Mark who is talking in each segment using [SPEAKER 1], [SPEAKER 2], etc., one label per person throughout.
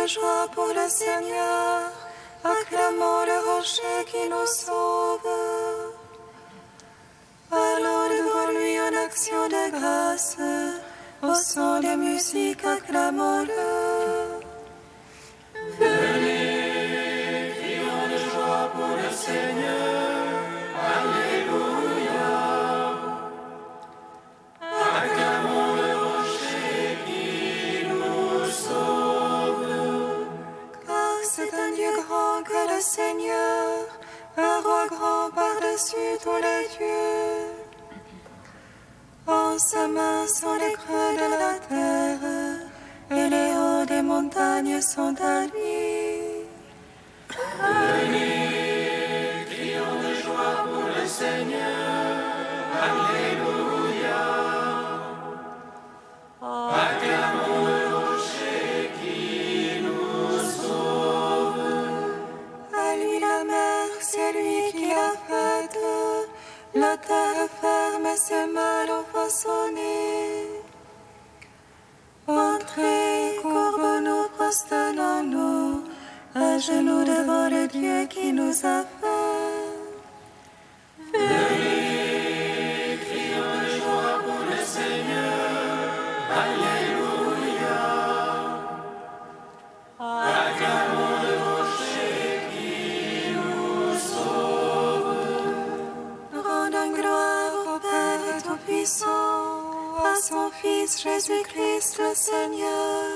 [SPEAKER 1] joie pour le Seigneur, acclamons le rocher qui nous sauve. Allons devant lui en action de grâce, au son des musiques, acclamons-le.
[SPEAKER 2] Venez, crions de joie pour le Seigneur, Alléluia. Acclamons le rocher qui nous sauve.
[SPEAKER 1] Car c'est un Dieu grand que le Seigneur, un roi grand par-dessus tous les dieux. En sa main sont les creux de la terre, et les hauts des montagnes sont à lui.
[SPEAKER 2] Venez, crions de joie pour le Seigneur, Alléluia. Acclamons le rocher qui nous sauve.
[SPEAKER 1] À lui la mer, c'est lui qui l'a faite, la terre ferme et ses mains l'ont façonnée. Entrez, courbons-nous, prosternons-nous, à genoux devant le Dieu qui nous a fait.
[SPEAKER 2] Venez, crions de joie pour le Seigneur, Alléluia. Acclamons le rocher qui nous sauve.
[SPEAKER 1] Rendons gloire au Père Tout-Puissant, à son Fils Jésus-Christ le Seigneur,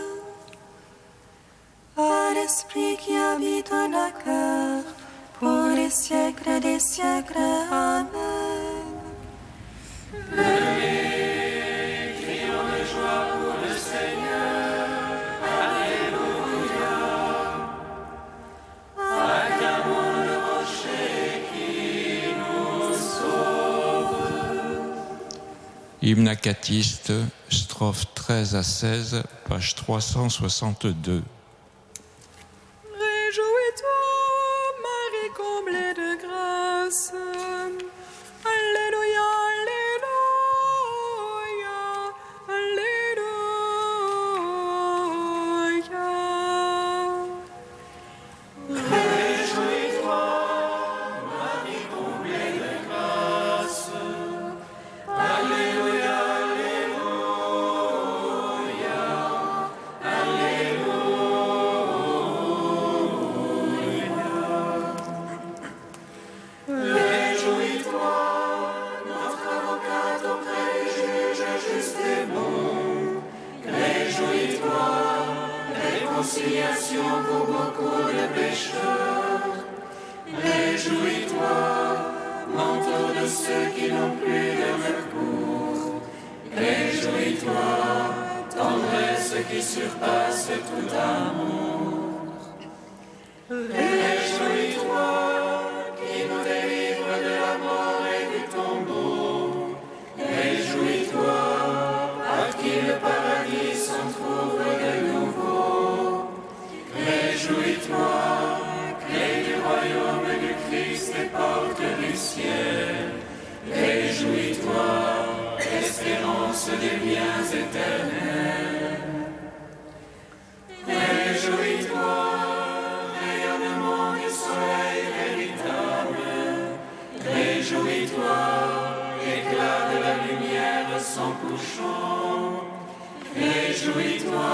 [SPEAKER 1] à l'Esprit qui habite en nos cœurs, pour les siècles des siècles. Amen.
[SPEAKER 2] Venez, crions de joie pour le Seigneur, Alléluia. Acclamons le rocher qui nous sauve.
[SPEAKER 3] Hymne acatiste, strophes 13 à 16, page 362.
[SPEAKER 4] Réjouis-toi, Marie comblée de grâce. Alléluia, Alléluia, Alléluia.
[SPEAKER 2] Réjouis-toi, Marie comblée de grâce. Alléluia, réjouis-toi, notre avocate auprès du juge juste et bon. Réjouis-toi, réconciliation pour beaucoup de pécheurs. Réjouis-toi, manteau de ceux qui n'ont plus de recours. Réjouis-toi, tendresse qui surpasse tout amour. Réjouis-toi, qui nous délivre de la mort et du tombeau. Réjouis-toi, à qui le paradis s'en trouve de nouveau. Réjouis-toi, clé du royaume du Christ et porte du ciel. Réjouis-toi, espérance des biens éternels. Réjouis-toi, rayonnement du soleil véritable. Réjouis-toi, éclat de la lumière sans couchant. Réjouis-toi,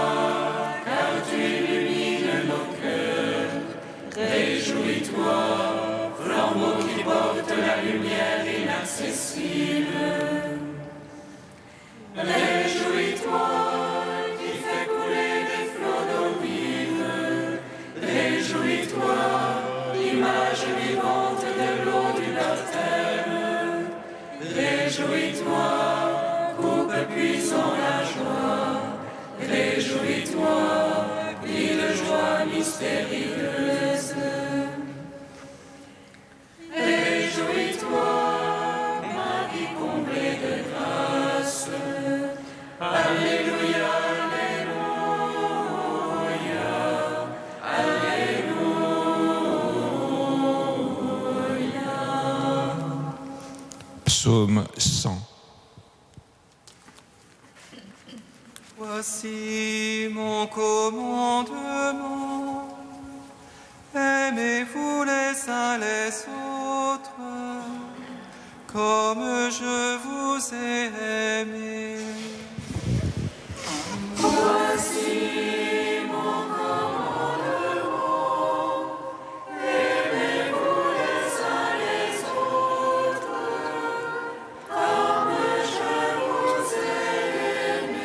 [SPEAKER 2] car tu illumines nos cœurs. Réjouis-toi, flambeau qui porte la lumière inaccessible. Réjouis-toi, qui fait couler des flots d'eau vive. Réjouis-toi, image vivante de l'eau du baptême. Réjouis-toi, coupe puisant la joie. Réjouis-toi, vie de joie mystérieuse. Réjouis-toi, Marie comblée de grâce. Alléluia, Alléluia, Alléluia.
[SPEAKER 3] Psaume 100.
[SPEAKER 5] Voici mon commandement. Aimez-vous les uns les autres, comme je vous ai aimés.
[SPEAKER 1] Voici mon commandement. Aimez-vous les uns les autres, comme je vous ai aimés.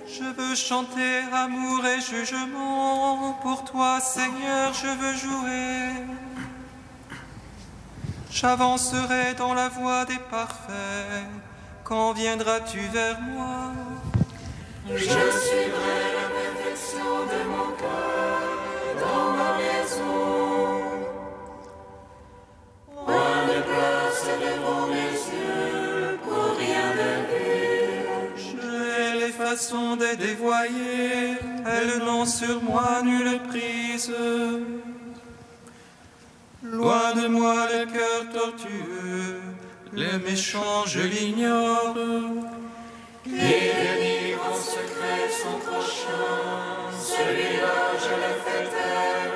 [SPEAKER 5] Je veux chanter amour et jugement. Pour toi, Seigneur, je veux jouer. J'avancerai dans la voie des parfaits. Quand viendras-tu vers moi?
[SPEAKER 1] Je suivrai la perfection de mon cœur dans ma maison. Point de place devant mes yeux pour rien de vil.
[SPEAKER 5] J'ai les façons des dévoyés, elles n'ont sur moi nulle prise. Loin de moi le cœur tortueux, les méchants je l'ignore.
[SPEAKER 1] Qui délivre en secret son prochain, celui-là je le fais taire.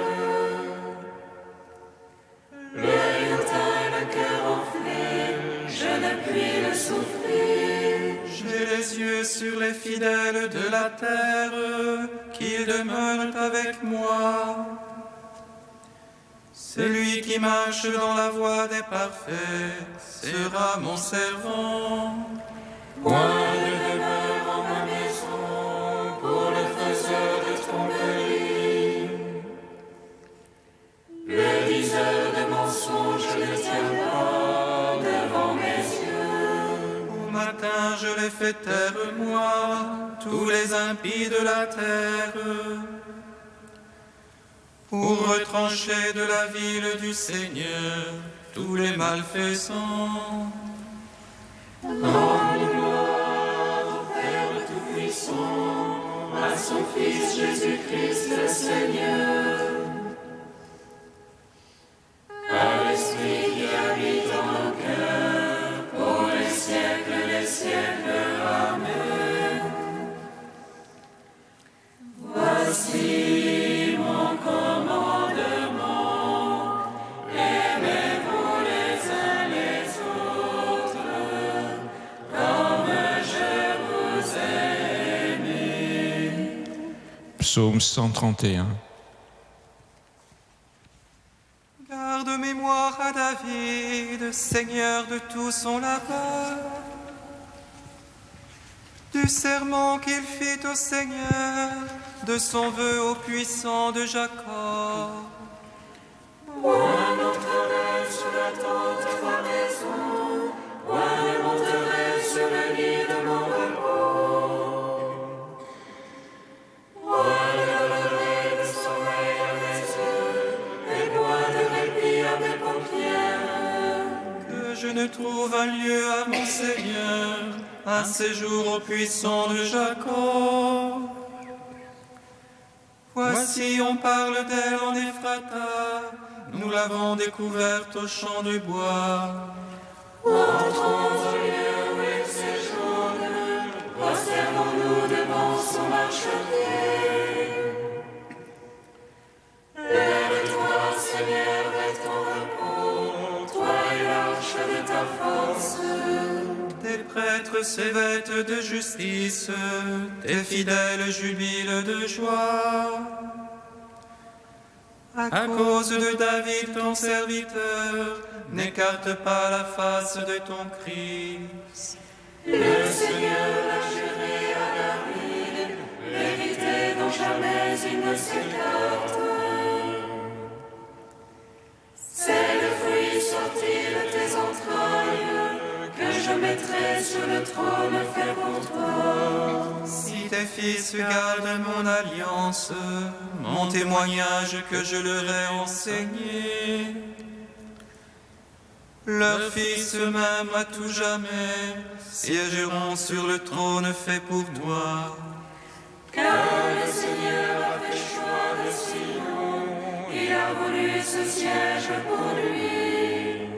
[SPEAKER 1] L'œil hautain et le cœur enflé, je ne puis le souffrir.
[SPEAKER 5] J'ai les yeux sur les fidèles de la terre, qu'ils demeurent avec moi. Celui qui marche dans la voie des parfaits sera mon servant.
[SPEAKER 1] Point de demeure en ma maison pour le faiseur de tromperie. Le diseur de mensonges ne tient pas devant mes yeux.
[SPEAKER 5] Au matin je les fais taire moi, tous les impies de la terre. Pour retrancher de la ville du Seigneur tous les malfaisants.
[SPEAKER 1] Rends gloire au Père Tout-Puissant, à son Fils Jésus-Christ le Seigneur, à l'Esprit qui habite en nos cœurs, pour les siècles des siècles. Amen. Voici mon commandement. Aimez-vous les uns les autres, comme je vous ai aimés.
[SPEAKER 3] Psaume 131.
[SPEAKER 5] Garde mémoire à David, Seigneur de tout son labeur, du serment qu'il fit au Seigneur, de son vœu au puissant de Jacob.
[SPEAKER 1] Moi n'entrerai sur la tente de ma maison, moi ne monterai sur le lit de mon repos. Moi ne donnerai de sommeil à mes yeux, et point de répit à mes paupières.
[SPEAKER 5] Que je ne trouve un lieu à mon Seigneur, un séjour au puissant de Jacob. Voici, on parle d'elle en Ephrata, nous l'avons découverte au champ du bois.
[SPEAKER 1] Entrons au lieu où elle séjourne, prosternons-nous devant son marchepied. Lève-toi, Seigneur, vers ton repos, toi et l'arche de ta force.
[SPEAKER 5] Tes prêtres s'évêtent de justice, tes fidèles jubilent de joie. À cause de David, ton serviteur, n'écarte pas la face de ton Christ.
[SPEAKER 1] Le Seigneur a juré à David, vérité dont jamais il ne s'écarte. C'est le fruit sorti de tes entrailles que je mettrai sur le trône fait pour toi.
[SPEAKER 5] Si tes fils gardent mon alliance, mon témoignage que je leur ai enseigné, leurs fils eux-mêmes à tout jamais siégeront sur le trône fait pour toi.
[SPEAKER 1] Car le Seigneur a fait choix de Sion, il a voulu ce siège pour lui.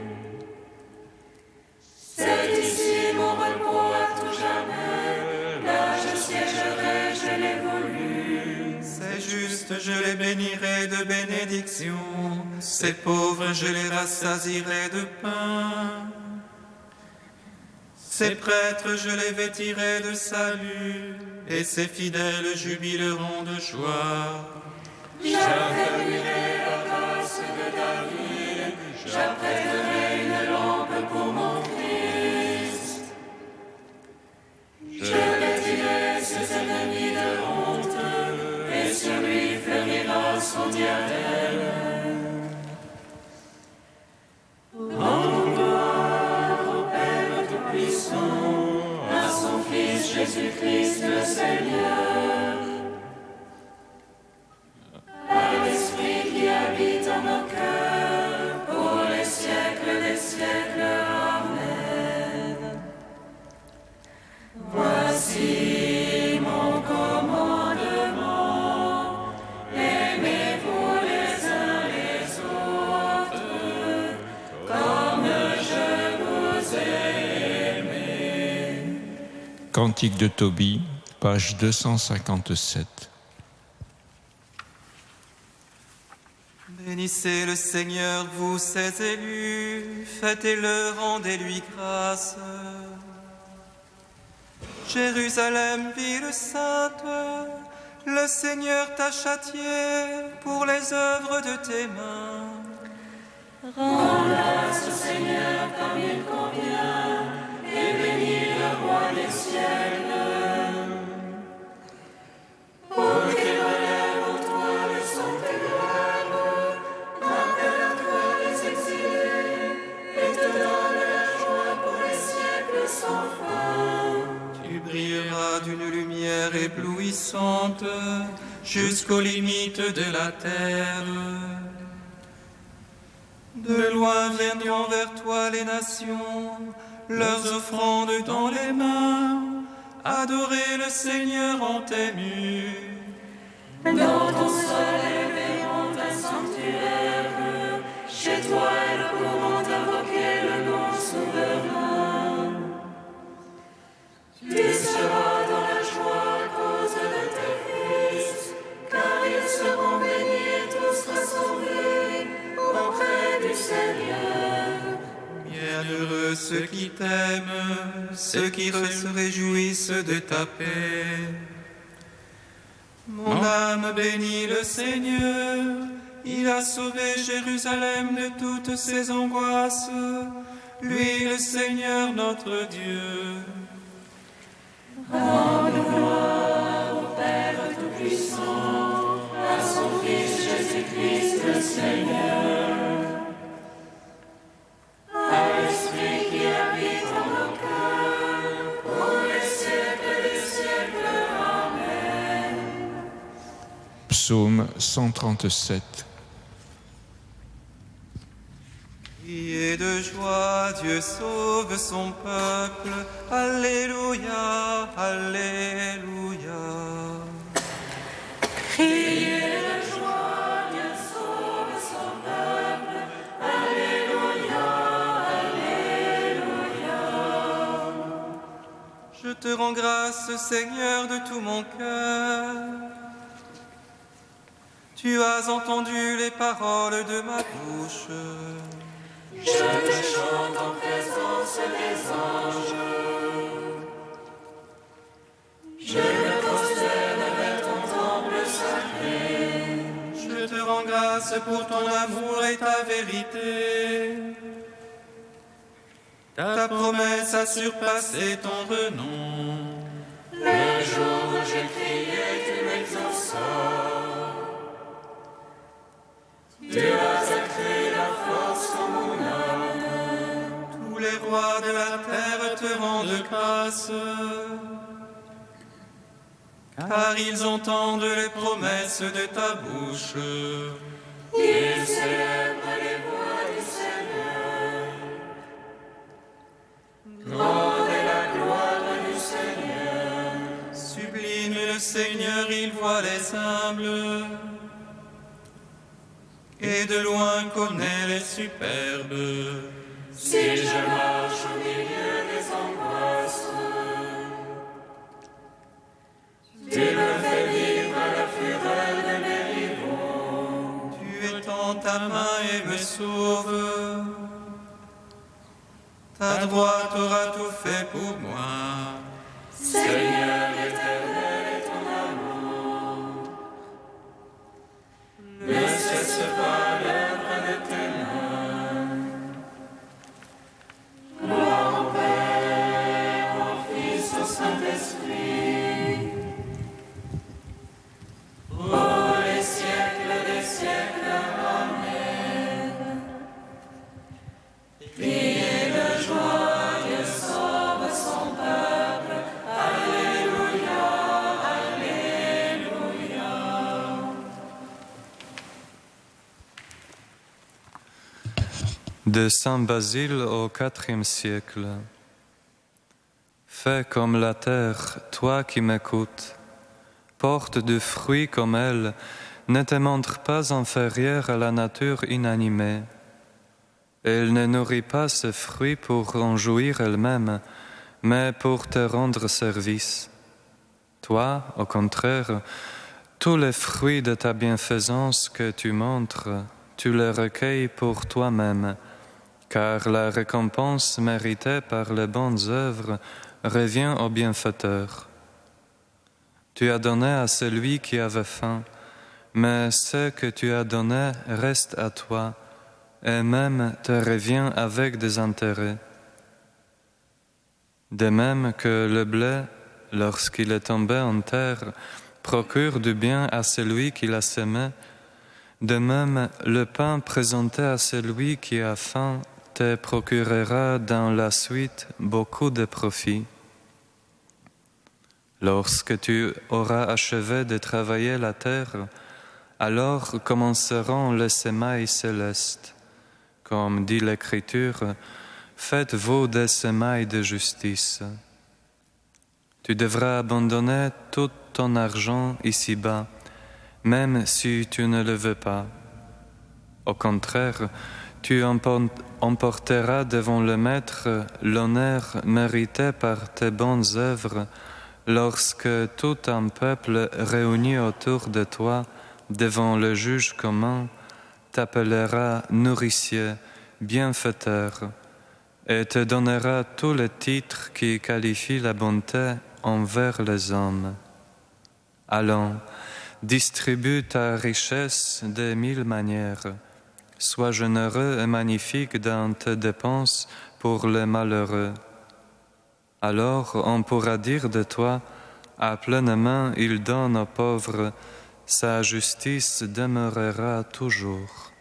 [SPEAKER 1] C'est ici mon repos à tout jamais, là je siège
[SPEAKER 5] remplirai de bénédictions. Ces pauvres, je les rassasierai de pain. Ces prêtres, je les vêtirai de salut, et ces fidèles jubileront de joie.
[SPEAKER 1] J'affermirai la grâce de David, j'apprêterai une lampe pour mon Christ. Je vêtirai ses ennemis de honte, et sur lui fleurira son diadème. À son Fils Jésus-Christ le Seigneur, à l'Esprit qui habite en nos cœurs, pour les siècles des siècles. Amen. Voici mon commandement, aimez-vous les uns les autres, comme je vous ai.
[SPEAKER 3] Cantique de Tobie, page 257.
[SPEAKER 5] Bénissez le Seigneur, vous ses élus, fêtez-le, rendez-lui grâce. Jérusalem, ville sainte, le Seigneur t'a châtié pour les œuvres de tes mains.
[SPEAKER 1] Rends grâce au Seigneur comme il convient, et bénis le roi des siècles. Pour qu'il relève en toi le son de tes gloires, rappelle à toi les exilés, et te donne la joie pour les siècles sans fin.
[SPEAKER 5] Tu brilleras d'une lumière éblouissante jusqu'aux limites de la terre. De loin viendront vers toi les nations, leurs offrandes dans les mains, adorer le Seigneur en tes murs.
[SPEAKER 1] Dans ton sol élèveront un sanctuaire, chez toi elles pourront invoquer le nom souverain. Tu seras dans la joie à cause de tes fils, car ils seront bénis et tous rassemblés auprès du Seigneur.
[SPEAKER 5] Bienheureux ceux qui t'aiment, ceux qui se réjouissent de ta paix. Mon âme bénit le Seigneur, il a sauvé Jérusalem de toutes ses angoisses, lui le Seigneur notre Dieu.
[SPEAKER 1] Rends gloire au Père Tout-Puissant, à son Fils Jésus-Christ le Seigneur. À l'Esprit qui habite en nos cœurs, pour les siècles des siècles. Amen.
[SPEAKER 3] Psaume 137.
[SPEAKER 5] Criez de joie, Dieu sauve son peuple. Alléluia, Alléluia.
[SPEAKER 1] Criez de joie, Dieu sauve son peuple. Alléluia, Alléluia.
[SPEAKER 5] Je te rends grâce, Seigneur, de tout mon cœur. Tu as entendu les paroles de ma bouche.
[SPEAKER 1] Je te chante en présence des anges. Je me prosterne vers ton temple sacré.
[SPEAKER 5] Je te rends grâce pour ton amour et ta vérité. Ta promesse a surpassé ton renom.
[SPEAKER 1] Le jour où j'ai crié, tu m'exauças. Tu as accru la force en mon âme.
[SPEAKER 5] Tous les rois de la terre te rendent grâce, car ils entendent les promesses de ta bouche.
[SPEAKER 1] Ils célèbrent les voies du Seigneur. Grande est la gloire du Seigneur.
[SPEAKER 5] Sublime le Seigneur, il voit les humbles, et de loin connaît les superbes.
[SPEAKER 1] Si je marche au milieu des angoisses, tu me fais vivre à la fureur de mes rivaux.
[SPEAKER 5] Ta droite aura tout fait pour moi.
[SPEAKER 1] Seigneur éternel est ton amour. Ne cesse pas l'œuvre de tes mains. Gloire au Père, au Fils, au Saint-Esprit. Pour les siècles des siècles. Amen. Priez le joyeux sauve son peuple. Alléluia, Alléluia.
[SPEAKER 6] De Saint Basile au IVe siècle. Fais comme la terre, toi qui m'écoutes. Porte du fruit comme elle, ne te montre pas inférieure à la nature inanimée. Elle ne nourrit pas ce fruit pour en jouir elle-même, mais pour te rendre service. Toi, au contraire, tous les fruits de ta bienfaisance que tu montres, tu les recueilles pour toi-même, car la récompense méritée par les bonnes œuvres revient au bienfaiteur. Tu as donné à celui qui avait faim, mais ce que tu as donné reste à toi, et même te revient avec des intérêts. De même que le blé, lorsqu'il est tombé en terre, procure du bien à celui qui l'a semé, de même le pain présenté à celui qui a faim te procurera dans la suite beaucoup de profit. Lorsque tu auras achevé de travailler la terre, alors commenceront les semailles célestes. Comme dit l'Écriture, faites-vous des semailles de justice. Tu devras abandonner tout ton argent ici-bas, même si tu ne le veux pas. Au contraire, tu emporteras devant le Maître l'honneur mérité par tes bonnes œuvres, lorsque tout un peuple réuni autour de toi, devant le juge commun, t'appellera nourricier, bienfaiteur, et te donnera tous les titres qui qualifient la bonté envers les hommes. Allons, distribue ta richesse de 1000 manières. Sois généreux et magnifique dans tes dépenses pour les malheureux. Alors on pourra dire de toi, à pleine main il donne aux pauvres, sa justice demeurera toujours.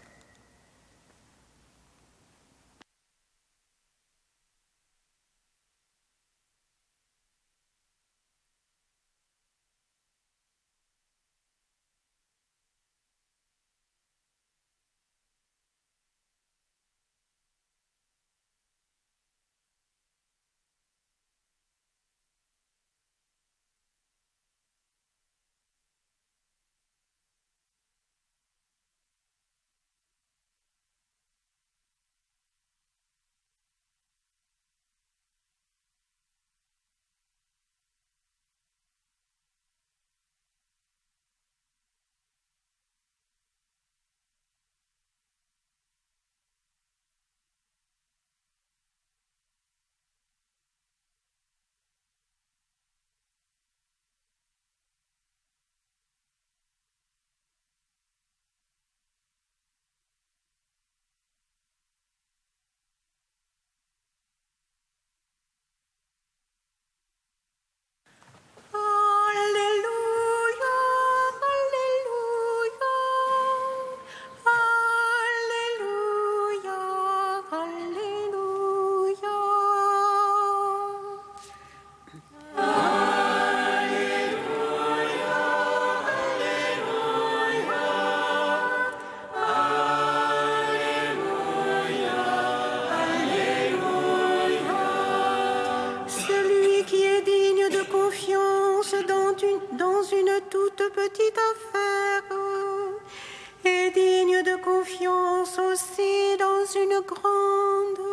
[SPEAKER 7] dans une toute petite affaire et digne de confiance aussi dans une grande.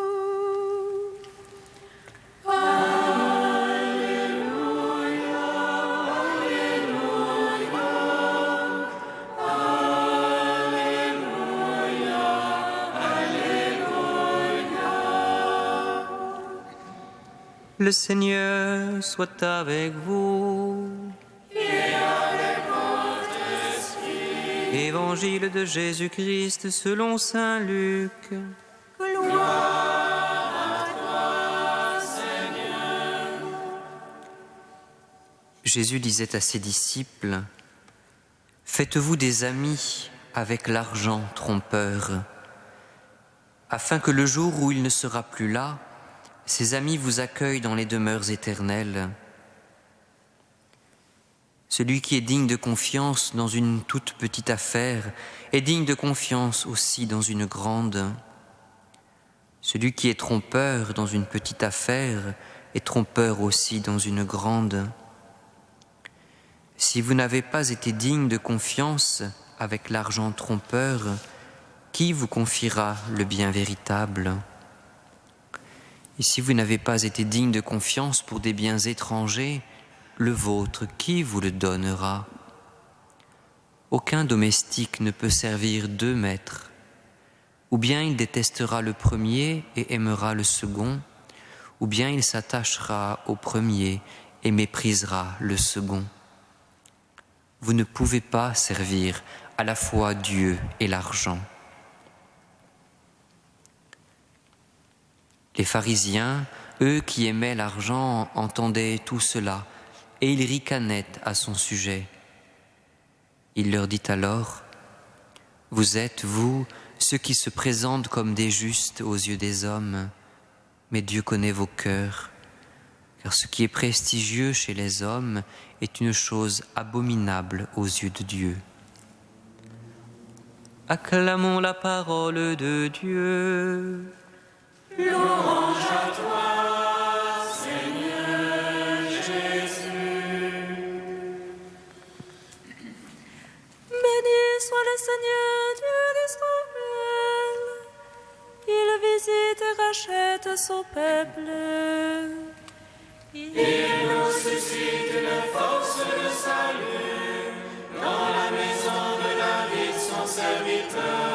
[SPEAKER 8] Le Seigneur soit avec vous.
[SPEAKER 2] Et avec votre esprit.
[SPEAKER 8] Évangile de Jésus-Christ selon saint Luc.
[SPEAKER 7] Gloire
[SPEAKER 2] à toi, Seigneur.
[SPEAKER 8] Jésus disait à ses disciples, « Faites-vous des amis avec l'argent trompeur, afin que le jour où il ne sera plus là, ses amis vous accueillent dans les demeures éternelles. Celui qui est digne de confiance dans une toute petite affaire est digne de confiance aussi dans une grande. Celui qui est trompeur dans une petite affaire est trompeur aussi dans une grande. Si vous n'avez pas été digne de confiance avec l'argent trompeur, qui vous confiera le bien véritable ? Et si vous n'avez pas été digne de confiance pour des biens étrangers, le vôtre, qui vous le donnera ? Aucun domestique ne peut servir 2 maîtres. Ou bien il détestera le premier et aimera le second, ou bien il s'attachera au premier et méprisera le second. Vous ne pouvez pas servir à la fois Dieu et l'argent. Les pharisiens, eux qui aimaient l'argent, entendaient tout cela, et ils ricanaient à son sujet. Il leur dit alors, « Vous êtes, vous, ceux qui se présentent comme des justes aux yeux des hommes, mais Dieu connaît vos cœurs, car ce qui est prestigieux chez les hommes est une chose abominable aux yeux de Dieu. » Acclamons la parole de Dieu.
[SPEAKER 2] Louange à toi, Seigneur Jésus.
[SPEAKER 4] Béni soit le Seigneur, Dieu d'Israël. Il visite et rachète son peuple.
[SPEAKER 2] Il nous suscite une force de salut dans la maison de David, son serviteur.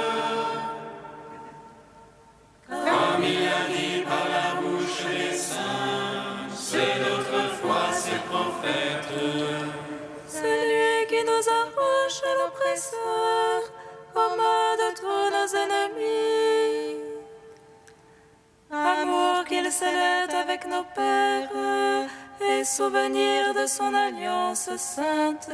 [SPEAKER 2] Comme il a dit par la bouche des saints, c'est d'autrefois ses prophètes.
[SPEAKER 4] Celui qui nous arrache à l'oppresseur, aux mains de tous nos ennemis. Amour qu'il scellait avec nos pères, et souvenir de son alliance sainte.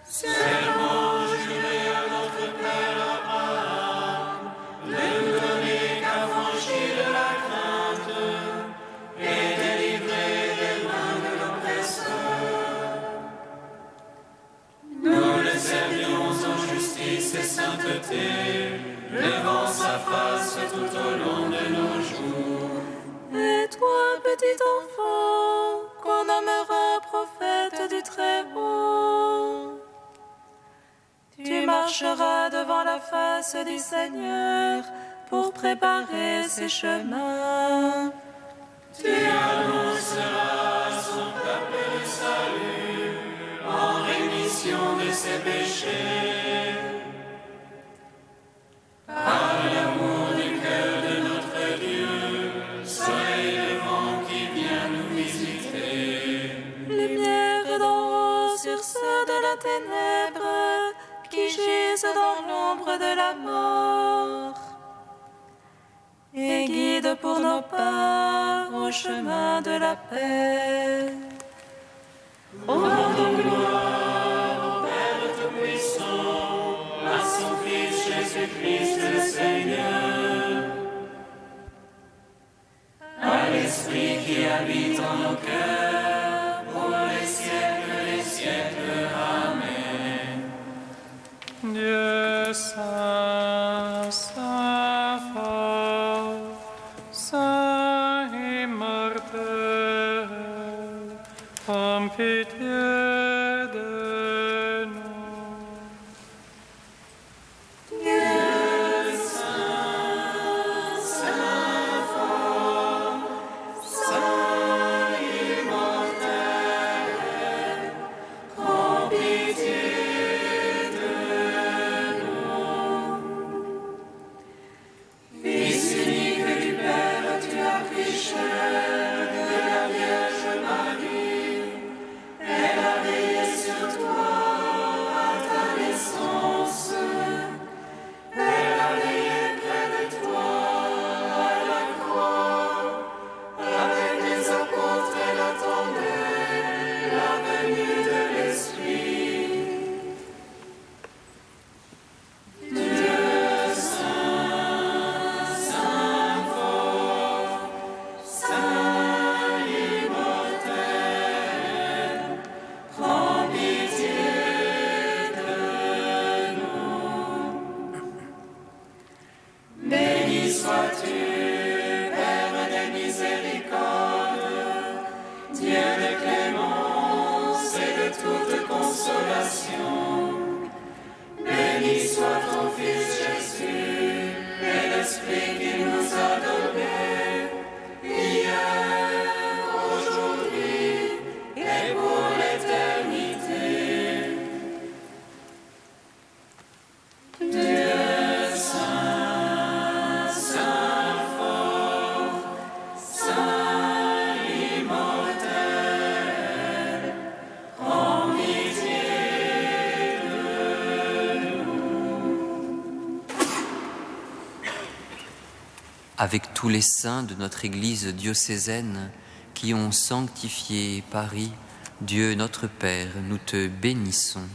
[SPEAKER 2] Serment juré à notre Père Abraham, de nous donner qu'affranchis de la crainte et délivrés des mains de l'oppresseur. Nous le servions en justice et sainteté, levant sa face tout au long de nos jours.
[SPEAKER 4] Et toi, petit enfant, qu'on nommera prophète du Très-Haut, tu marcheras devant la face du Seigneur pour préparer ses chemins.
[SPEAKER 2] Tu annonceras à son peuple le salut en rémission de ses péchés. Par l'amour du cœur de notre Dieu, soleil levant qui vient nous visiter.
[SPEAKER 4] Lumière d'en haut sur ceux de la ténèbre qui gisent dans l'ombre de la mort. Et guide pour nos pas au chemin de la paix.
[SPEAKER 2] Rendons gloire au Père Tout-Puissant, à son Fils Jésus-Christ le Seigneur, à l'Esprit qui habite en nos cœurs, pour les siècles des siècles. Amen.
[SPEAKER 5] Dieu saint, saint fort, saint immortel, en pitié de nous.
[SPEAKER 2] Fils unique du Père, tu as pris chair,
[SPEAKER 1] consolation. Béni soit ton Fils Jésus, et l'Esprit qui nous a donnés, hier, aujourd'hui, et pour l'éternité. Dieu saint, saint fort, saint immortel, en pitié de nous.
[SPEAKER 8] Avec tous les saints de notre Église diocésaine qui ont sanctifié Paris, Dieu notre Père, nous te bénissons.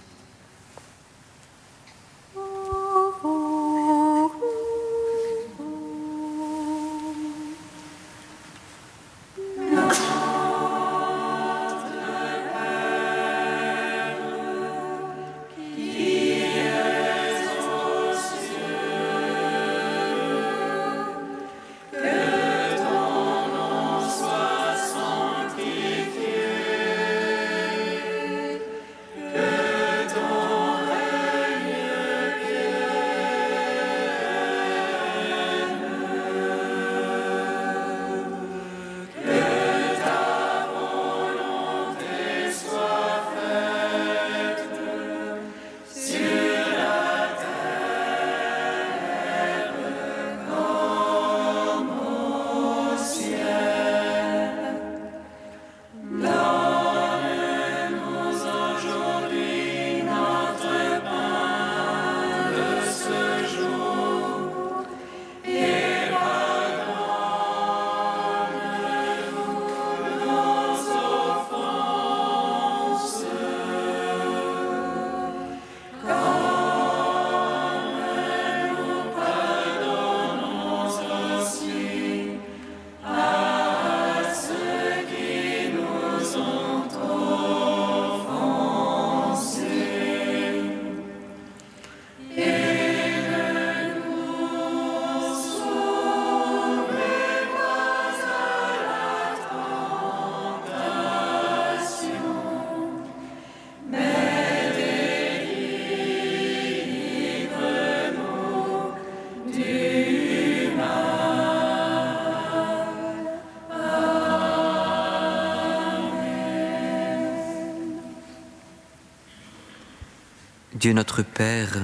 [SPEAKER 8] Dieu notre Père,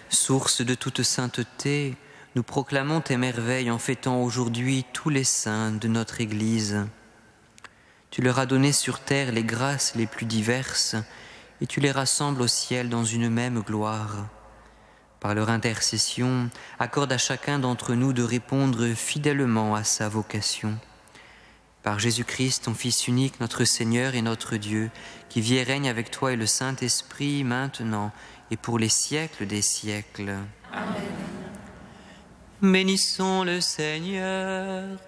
[SPEAKER 8] source de toute sainteté, nous proclamons tes merveilles en fêtant aujourd'hui tous les saints de notre Église. Tu leur as donné sur terre les grâces les plus diverses et tu les rassembles au ciel dans une même gloire. Par leur intercession, accorde à chacun d'entre nous de répondre fidèlement à sa vocation. Par Jésus-Christ, ton Fils unique, notre Seigneur et notre Dieu, qui vit et règne avec toi et le Saint-Esprit, maintenant et pour les siècles des siècles.
[SPEAKER 1] Amen.
[SPEAKER 8] Bénissons le Seigneur.